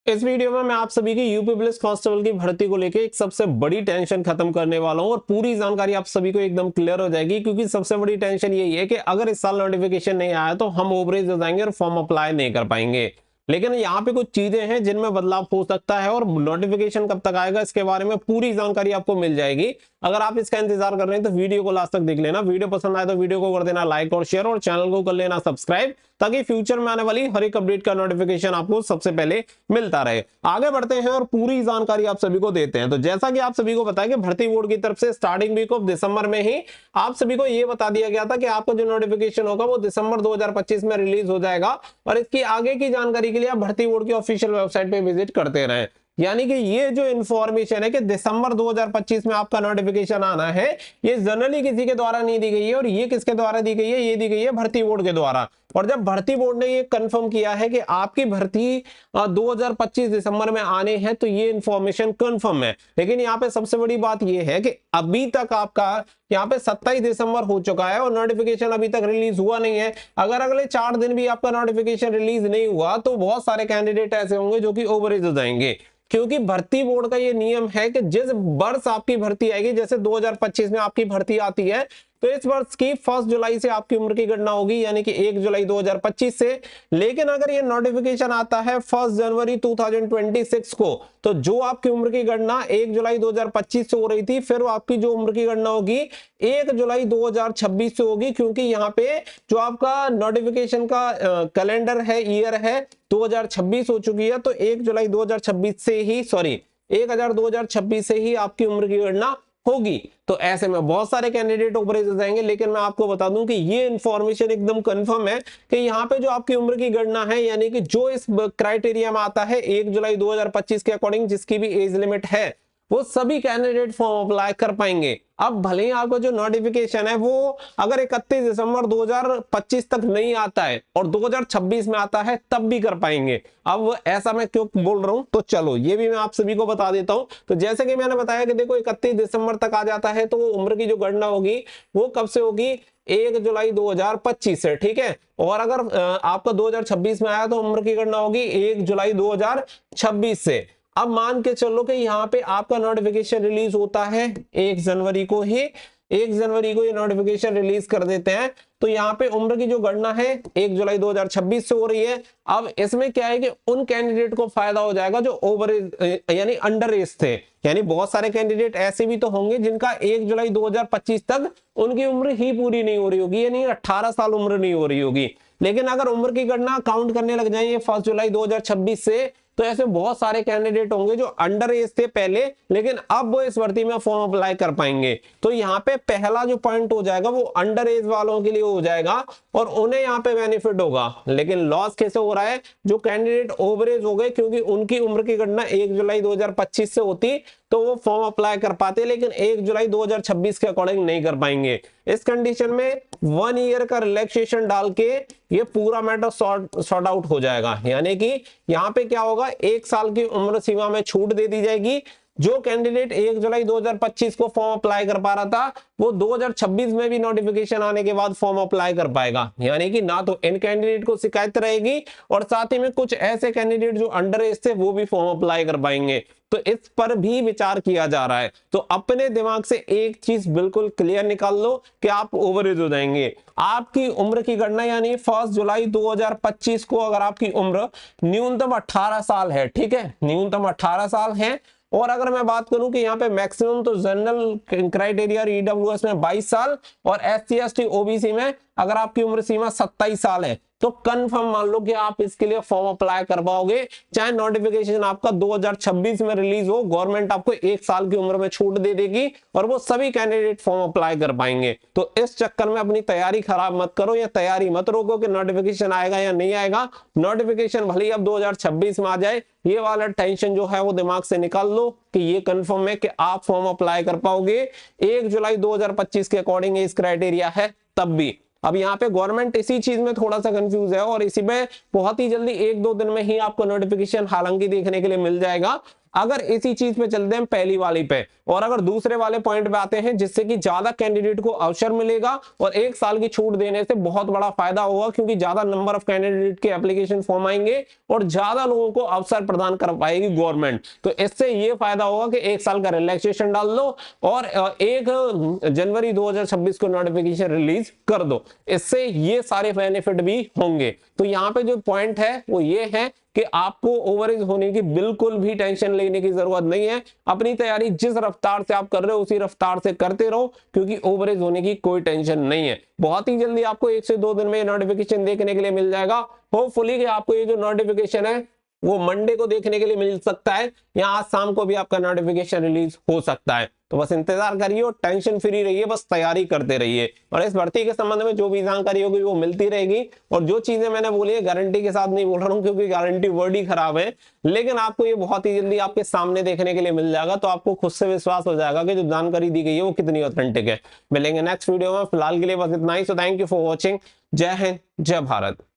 इस वीडियो में मैं आप सभी की यूपी पुलिस कांस्टेबल की भर्ती को लेकर एक सबसे बड़ी टेंशन खत्म करने वाला हूं और पूरी जानकारी आप सभी को एकदम क्लियर हो जाएगी, क्योंकि सबसे बड़ी टेंशन यही है कि अगर इस साल नोटिफिकेशन नहीं आया तो हम ओवरेज हो जाएंगे और फॉर्म अप्लाई नहीं कर पाएंगे। लेकिन यहाँ पे कुछ चीजें हैं जिनमें बदलाव हो सकता है और नोटिफिकेशन कब तक आएगा इसके बारे में पूरी जानकारी आपको मिल जाएगी। अगर आप इसका इंतजार कर रहे हैं तो वीडियो को लास्ट तक देख लेना। वीडियो पसंद आए तो वीडियो को कर देना लाइक और शेयर और चैनल को कर लेना सब्सक्राइब, ताकि फ्यूचर में आने वाली हर एक अपडेट का नोटिफिकेशन आपको सबसे पहले मिलता रहे। आगे बढ़ते हैं और पूरी जानकारी आप सभी को देते हैं। तो जैसा कि आप सभी को पता है कि भर्ती बोर्ड की तरफ से स्टार्टिंग वीक ऑफ दिसंबर में ही आप सभी को यह बता दिया गया था कि आपका जो नोटिफिकेशन होगा वो दिसंबर 2025 में रिलीज हो जाएगा। और इसकी आगे की जानकारी के लिए आप भर्ती बोर्ड की ऑफिशियल वेबसाइट पे विजिट करते रहें। यानी कि ये जो इंफॉर्मेशन है कि दिसंबर 2025 में आपका नोटिफिकेशन आना है, ये जनरली किसी के द्वारा नहीं दी गई है। और ये किसके द्वारा दी गई है? ये दी गई है भर्ती बोर्ड के द्वारा। और जब भर्ती बोर्ड ने ये कंफर्म किया है कि आपकी भर्ती 2025 दिसंबर में आने हैं, तो ये इंफॉर्मेशन कंफर्म है। लेकिन यहाँ पे सबसे बड़ी बात ये है कि अभी तक आपका यहाँ पे 27 दिसंबर हो चुका है और नोटिफिकेशन अभी तक रिलीज हुआ नहीं है। अगर अगले 4 दिन भी आपका नोटिफिकेशन रिलीज नहीं हुआ तो बहुत सारे कैंडिडेट ऐसे होंगे जो कि ओवरेज हो जाएंगे, क्योंकि भर्ती बोर्ड का ये नियम है कि जिस वर्ष आपकी भर्ती आएगी, जैसे 2025 में आपकी भर्ती आती है, तो इस वर्ष की 1 जुलाई से आपकी उम्र की गणना होगी, यानी कि 1 जुलाई 2025 से। लेकिन अगर ये नोटिफिकेशन आता है 1 जनवरी 2026 को, तो जो आपकी उम्र की गणना 1 जुलाई 2025 से हो रही थी, फिर आपकी जो उम्र की गणना होगी 1 जुलाई 2026 से होगी, क्योंकि यहाँ पे जो आपका नोटिफिकेशन का कैलेंडर है, ईयर है 2026 हो चुकी है। तो 1 जुलाई 2026 से ही 2026 से ही आपकी उम्र की गणना होगी। तो ऐसे में बहुत सारे कैंडिडेट ओवरेज हो जाएंगे। लेकिन मैं आपको बता दूं कि ये इंफॉर्मेशन एकदम कंफर्म है कि यहाँ पे जो आपकी उम्र की गणना है, यानी कि जो इस क्राइटेरिया में आता है 1 जुलाई 2025 के अकॉर्डिंग जिसकी भी एज लिमिट है, वो सभी कैंडिडेट फॉर्म अप्लाई कर पाएंगे। अब भले ही आपका जो नोटिफिकेशन है वो अगर 31 दिसंबर 2025 तक नहीं आता है और 2026 में आता है, तब भी कर पाएंगे। अब ऐसा मैं क्यों बोल रहा हूं, तो चलो ये भी मैं आप सभी को बता देता हूं। तो जैसे कि मैंने बताया कि देखो 31 दिसंबर तक आ जाता है, तो वो उम्र की जो गणना होगी वो कब से होगी? 1 जुलाई 2025 से, ठीक है। और अगर आपका 2026 में आया तो उम्र की गणना होगी 1 जुलाई 2026 से। अब मान के चलो कि यहाँ पे आपका नोटिफिकेशन रिलीज होता है 1 जनवरी को ही, 1 जनवरी को ये नोटिफिकेशन रिलीज कर देते हैं, तो यहाँ पे उम्र की जो गणना है 1 जुलाई 2026 से हो रही है। अब इसमें क्या है कि उन कैंडिडेट को फायदा हो जाएगा जो ओवर एज यानी अंडर एज थे। यानी बहुत सारे कैंडिडेट ऐसे भी तो होंगे जिनका 1 जुलाई 2025 तक उनकी उम्र ही पूरी नहीं हो रही होगी, यानी 18 साल उम्र नहीं हो रही होगी। लेकिन अगर उम्र की गणना काउंट करने लग जाए 1 जुलाई 2026 से, तो ऐसे बहुत सारे कैंडिडेट होंगे जो अंडर एज थे पहले, लेकिन अब वो इस भर्ती में फॉर्म अप्लाई कर पाएंगे। तो यहाँ पे पहला जो पॉइंट हो जाएगा वो अंडर एज वालों के लिए हो जाएगा और उन्हें यहाँ पे बेनिफिट होगा। लेकिन लॉस कैसे हो रहा है? जो कैंडिडेट ओवर एज हो गए, क्योंकि उनकी उम्र की गणना 1 जुलाई 2025 से होती तो वो फॉर्म अप्लाई कर पाते, लेकिन 1 जुलाई 2026 के अकॉर्डिंग नहीं कर पाएंगे। इस कंडीशन में 1 ईयर का रिलैक्सेशन डाल के ये पूरा मैटर सॉर्ट आउट हो जाएगा। यानी कि यहाँ पे क्या होगा, 1 साल की उम्र सीमा में छूट दे दी जाएगी। जो कैंडिडेट 1 जुलाई 2025 को फॉर्म अप्लाई कर पा रहा था, वो 2026 में भी नोटिफिकेशन आने के बाद फॉर्म अप्लाई कर पाएगा। यानी कि ना तो इन कैंडिडेट को शिकायत रहेगी और साथ ही में कुछ ऐसे कैंडिडेट जो अंडर एज थे वो भी फॉर्म अप्लाई कर पाएंगे। तो इस पर भी विचार किया जा रहा है। तो अपने दिमाग से एक चीज बिल्कुल क्लियर निकाल लो कि आप ओवर एज हो जाएंगे। आपकी उम्र की गणना यानी 1 जुलाई 2025 को अगर आपकी उम्र न्यूनतम 18 साल है, ठीक है, न्यूनतम 18 साल है। और अगर मैं बात करूं कि यहाँ पे मैक्सिमम तो जनरल क्राइटेरिया ईडब्ल्यूएस में 22 साल और एससी एसटी ओबीसी में अगर आपकी उम्र सीमा 27 साल है, तो कंफर्म मान लो कि आप इसके लिए फॉर्म अप्लाई कर पाओगे। चाहे नोटिफिकेशन आपका 2026 में रिलीज हो, गवर्नमेंट आपको 1 साल की उम्र में छूट दे देगी और वो सभी कैंडिडेट फॉर्म अप्लाई कर पाएंगे। तो इस चक्कर में अपनी तैयारी खराब मत करो या तैयारी मत रोको कि नोटिफिकेशन आएगा या नहीं आएगा। नोटिफिकेशन भले ही अब 2026 में आ जाए, ये वाला टेंशन जो है वो दिमाग से निकाल लो कि ये कंफर्म है कि आप फॉर्म अप्लाई कर पाओगे 1 जुलाई 2025 के अकॉर्डिंग इस क्राइटेरिया है तब भी। अब यहाँ पे गवर्नमेंट इसी चीज में थोड़ा सा कंफ्यूज है और इसी में बहुत ही जल्दी 1-2 दिन में ही आपको नोटिफिकेशन हालांकि देखने के लिए मिल जाएगा। अगर इसी चीज पे चलते हैं पहली वाली पे, और अगर दूसरे वाले पॉइंट पे आते हैं, जिससे कि ज्यादा कैंडिडेट को अवसर मिलेगा और 1 साल की छूट देने से बहुत बड़ा फायदा होगा, क्योंकि ज्यादा नंबर ऑफ कैंडिडेट के एप्लीकेशन फॉर्म आएंगे और ज्यादा लोगों को अवसर प्रदान कर पाएगी गवर्नमेंट। तो इससे ये फायदा होगा कि 1 साल का रिलैक्सेशन डाल दो और 1 जनवरी 2026 को नोटिफिकेशन रिलीज कर दो, इससे ये सारे बेनिफिट भी होंगे। तो यहाँ पे जो पॉइंट है वो ये है कि आपको ओवरेज होने की बिल्कुल भी टेंशन लेने की जरूरत नहीं है। अपनी तैयारी जिस रफ्तार से आप कर रहे हो उसी रफ्तार से करते रहो, क्योंकि ओवरेज होने की कोई टेंशन नहीं है। बहुत ही जल्दी आपको 1 से 2 दिन में नोटिफिकेशन देखने के लिए मिल जाएगा। होपफुली कि आपको ये जो नोटिफिकेशन है वो मंडे को देखने के लिए मिल सकता है, या आज शाम को भी आपका नोटिफिकेशन रिलीज हो सकता है। तो बस इंतजार करिए और टेंशन फ्री रहिए, बस तैयारी करते रहिए, और इस भर्ती के संबंध में जो भी जानकारी होगी वो मिलती रहेगी। और जो चीजें मैंने बोली है गारंटी के साथ नहीं बोल रहा हूँ, क्योंकि गारंटी वर्ड ही खराब है, लेकिन आपको ये बहुत ही जल्दी आपके सामने देखने के लिए मिल जाएगा। तो आपको खुद से विश्वास हो जाएगा कि जो जानकारी दी गई है वो कितनी ऑथेंटिक है। मिलेंगे नेक्स्ट वीडियो में, फिलहाल के लिए बस इतना ही। So thank you for watching. जय हिंद, जय भारत।